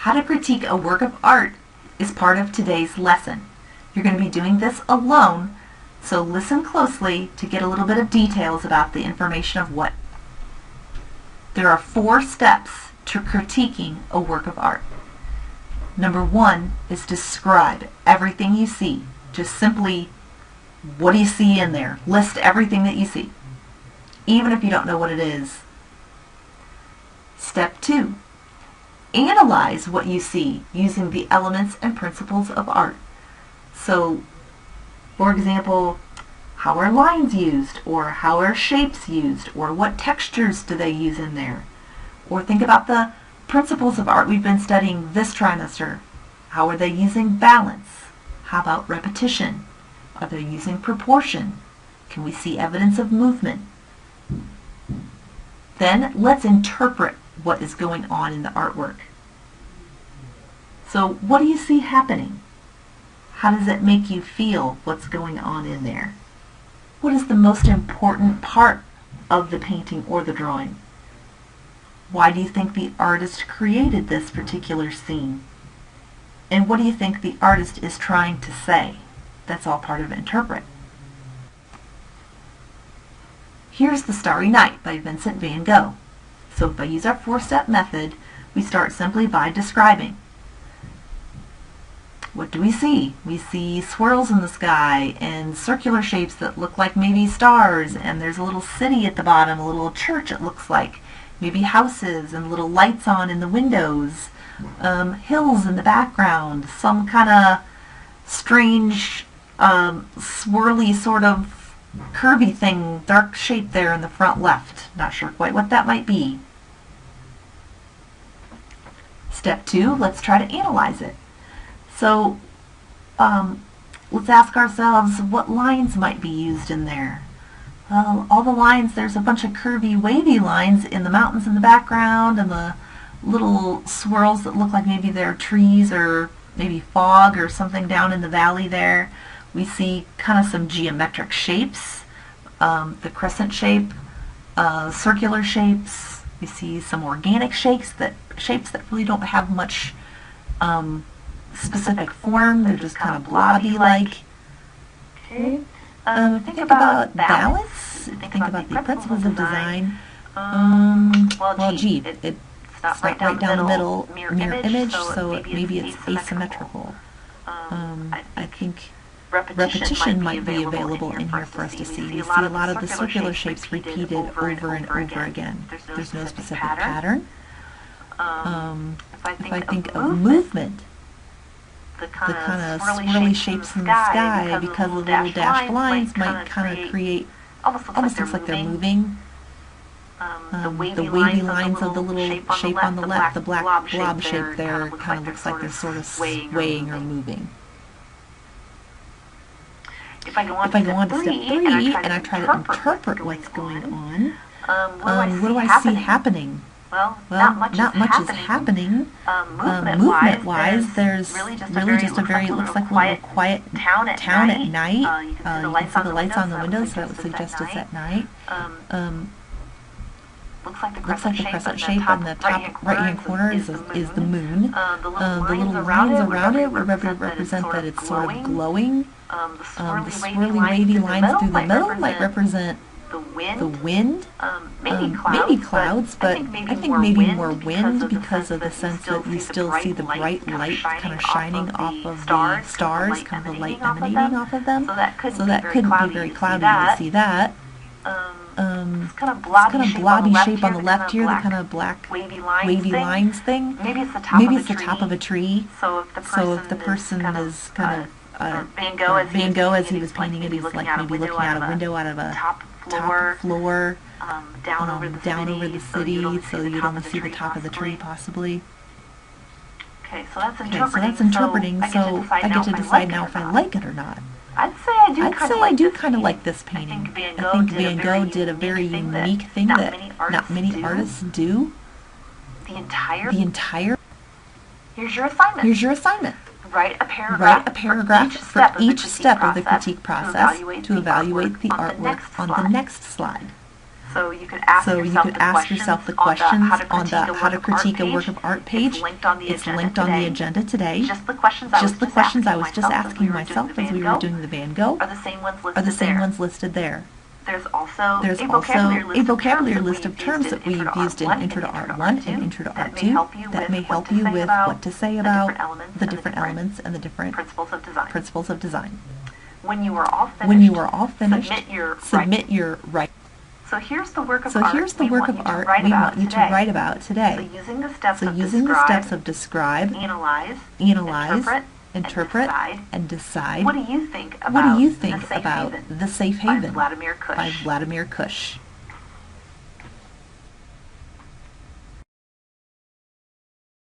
How to critique a work of art is part of today's lesson. You're going to be doing this alone, so listen closely to get a little bit of details about the information of what. There are 4 steps to critiquing a work of art. Number 1 is describe everything you see. Just simply, what do you see in there? List everything that you see, even if you don't know what it is. Step 2, analyze what you see using the elements and principles of art. So, for example, how are lines used, or how are shapes used, or what textures do they use in there? Or think about the principles of art we've been studying this trimester. How are they using balance? How about repetition? Are they using proportion? Can we see evidence of movement? Then let's interpret what is going on in the artwork. So what do you see happening? How does it make you feel what's going on in there? What is the most important part of the painting or the drawing? Why do you think the artist created this particular scene? And what do you think the artist is trying to say? That's all part of interpret. Here's The Starry Night by Vincent van Gogh. So if I use our 4-step method, we start simply by describing. What do we see? We see swirls in the sky and circular shapes that look like maybe stars, and there's a little city at the bottom, a little church it looks like, maybe houses and little lights on in the windows, hills in the background, some kind of strange swirly sort of curvy thing, dark shape there in the front left. Not sure quite what that might be. Step 2, let's try to analyze it. So let's ask ourselves what lines might be used in there. Well, all the lines, there's a bunch of curvy, wavy lines in the mountains in the background, and the little swirls that look like maybe they're trees or maybe fog or something down in the valley there. We see kind of some geometric shapes, the crescent shape, circular shapes. We see some organic shapes that really don't have much specific form. They're just kind of blobby-like. Okay. Think about balance. Think about the principles of design. Well, gee, it's not right down the middle, mirror image, so maybe it's asymmetrical. I think repetition might be available in here for us to see. We see a lot of the circular shapes repeated over and over again. There's no specific pattern. If I think of movement, the kind of swirly shapes in the sky, because of the little dashed lines, might kind of create, almost looks like they're moving. The wavy lines of the little shape on the left, the black blob shape there, kind of looks like they're sort of swaying or moving. If I go on to step 3 and I try to interpret what's going on, what do I see happening? Well, not much is happening. Movement-wise, there's really just a very, looks like a little quiet town at night. You can see the lights on the windows, so that would suggest it's at night. Looks like the crescent shape on the top right-hand corner is the moon. The little lines around it represent that it's sort of glowing. The swirly wavy lines through the middle might represent the wind, maybe clouds, but I think maybe more wind because of the sense that you still see the bright light kind of shining off of the stars, kind of the light emanating off of them. So that couldn't be very cloudy to see that. It's kind of blobby shape on the left here, the kind of black wavy lines thing. Maybe it's the top of a tree. So if the person is kind of Van Gogh, as he was painting it, he's like maybe looking out a window out of a top floor down over the city, so you'd only see the top of the tree possibly. Okay, so that's interpreting. So I get to decide now if I like it or not. I'd say I do kind of like this painting. I think Van Gogh did a very unique thing that not many artists do. The entire. Here's your assignment. Write a paragraph for each step of the critique process to evaluate the artwork on the next slide. So you could ask yourself the questions on the how to critique a work of art page. It's linked on the agenda today. Just the questions I was just asking myself as we were doing the Van Gogh are the same ones listed there. There's also a vocabulary list of terms that we've used in Intro to Art 1 and Intro to Art 2 that may help you with what to say about the different elements and the different principles of design. When you are all finished, submit your writing. So here's the work of art we want you to write about today. So using the steps of describe, analyze, interpret, and decide. What do you think about The Safe Haven by Vladimir Kush?